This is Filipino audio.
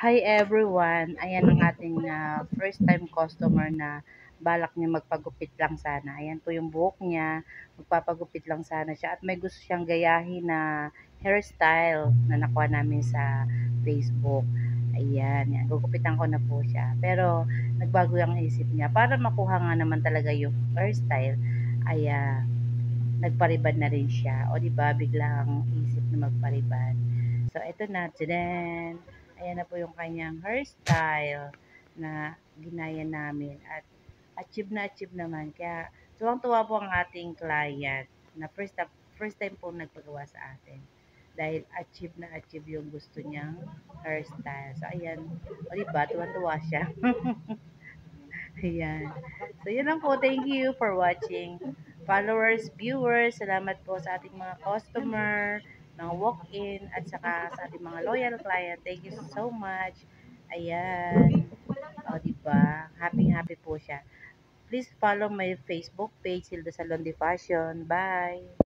Hi everyone! Ayan ang ating first time customer na balak niya magpagupit lang sana. Ayan po yung buhok niya, magpapagupit lang sana siya at may gusto siyang gayahin na hairstyle na nakuha namin sa Facebook. Ayan, yan. Gugupitan ko na po siya. Pero nagbago yung isip niya. Para makuha nga naman talaga yung hairstyle, ay nagparibad na rin siya. O di ba biglang isip na magparibad. So, eto na. Tadaan! Ayan na po yung kanyang hairstyle na ginaya namin. At achieve naman. Kaya, tuwang-tuwa po ang ating client na first time po nagpagawa sa atin. Dahil achieve yung gusto niyang hairstyle. So, ayan. O diba, tuwan-tuwa siya. Ayan. So, yun lang po. Thank you for watching. Followers, viewers, salamat po sa ating mga customer, mga walk-in, at saka sa ating mga loyal client. Thank you so much. Ayan. O, diba? Happy po siya. Please follow my Facebook page, Hilda Salon de Fashion. Bye!